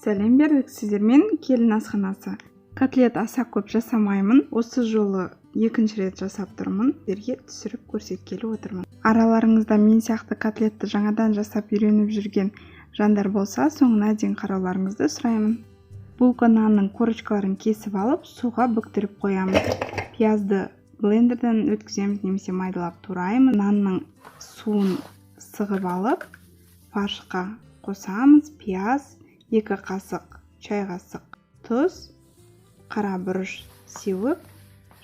Сәлем бердік сіздермен келін асханасы. Котлет аса көп жасамаймын. Осы жолы екінші рет жасап тұрмын. Сіздерге түсіріп көрсеткелі отырмын. Араларыңызда мен сияқты котлетті жаңадан жасап үйреніп жүрген жандар болса, соңына дейін қарауларыңызды сұраймын. Булка нанның корочкаларын кесіп алып, суға бүктіріп қоямыз. Пиязды блендерден өткіземіз немесе майдалап тураймыз. Нанның суын сығып алып, фаршқа қосамыз. Пияз, 2 қасық чай қасық тұз, қара бұрыш сеуіп,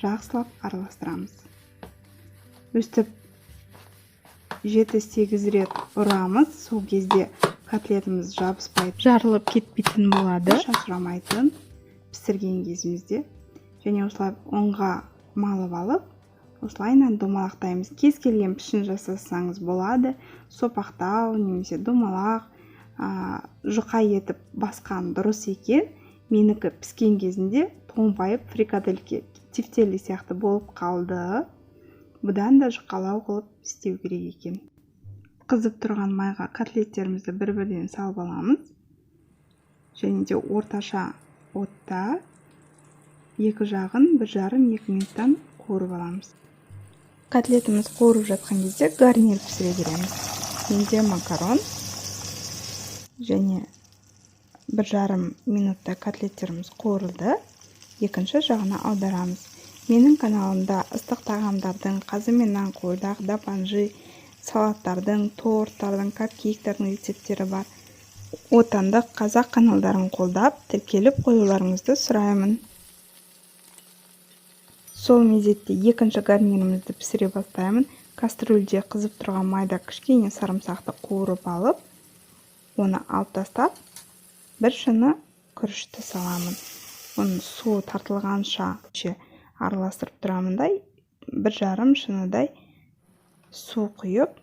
жақсылап араластырамыз. Өстіп 7-8 рет ұрамыз. Сол кезде котлетіміз жабыспайды, жарылып кетпейтін болады, шашырамайтын пісірген кезімізде. Және осылай оңға малып алып, осылайынан домалақтаймыз. Кез келген пішін жасасаңыз болады. Сопақтау немесе домалақ, жұқа етіп басқан дұрыс екен. Менікі піскен кезінде тоңбайып фрикадельке тефтели сияқты болып қалды. Бұдан да жұқалау қылып істеу керек екен. Қызып тұрған майға котлеттерімізді бір-бірден салып аламыз. Және де орташа отта екі жағын 1,5-2 минуттан қуырып аламыз. Котлетіміз қуырып жатқан кезде гарнир пісіре береміз. Менде макарон. Және 1,5 минутта котлеттеріміз қуырылды. Екінші жағына аударамыз. Менің каналымда ыстық тағамдардың, қазы мен нан қойдақ, дапанжи, салаттардың, торттардың, капкейктердің рецептері бар. Отандық қазақ каналдарын қолдап, тіркеліп қоюларыңызды сұраймын. Сол мезетте екінші гарнирімізді пісіре бастаймын. Кастрюльде қызып тұрған майда кішкене сарымсақты қуырып алып, оны алып тастап, бір шыны күрішті саламын. Оның суы тартылғанша араластырып тұрамындай, 1,5 шыныдай су құйып,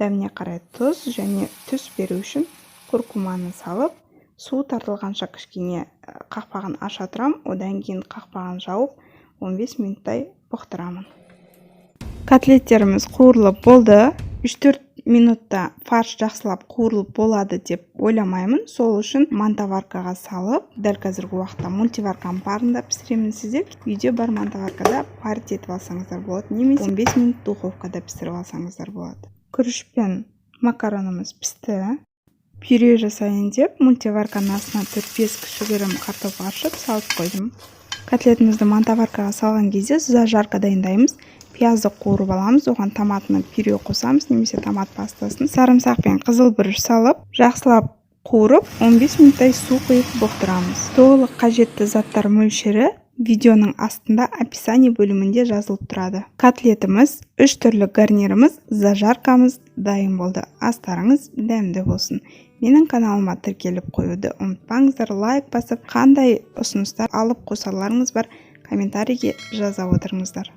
дәміне қарай тұз және түс беру үшін куркуманы салып, су тартылғанша кішкене қақпағын аша тұрам, одан кейін қақпағын жауып, 15 минуттай бұқтырамын. Котлеттеріміз қуырылып болды. 3-4 минутта фарш жақсылап қуырылып болады деп ойламаймын. Сол үшін мантаваркаға салып, дәл қазіргі уақытта мультиваркам барында пісіремін. Сіздер үйде бар мантаваркада парить етіп алсаңыздар болады, немесе 15 минут духовкада пісіріп алсаңыздар болады. Күріш пен макаронымыз пісті. Пюре жасайын деп мультиварканың астына 4-5 кішігірім картоп аршып салып қойдым. Котлетімізді мантаваркаға салған кезде зажарка дайындаймыз. Пиязды қуырып аламыз, оған томатны пюре қосамыз, немесе томат пастасын. Сарымсақ пен қызыл бұрыш салып, жақсылап қуырып, 15 минуттай су құйып бұқтырамыз. Толық қажетті заттар мөлшері видеоның астында описание бөлімінде жазылып тұрады. Котлетіміз, 3 түрлі гарниріміз, зажаркамыз дайын болды. Астарыңыз дәмді болсын. Менің каналыма тіркеліп қоюды ұмытпаңыздар, лайк басып, қандай ұсыныстар алып қосарларыңыз бар, комментарийге жаза отырыңыздар.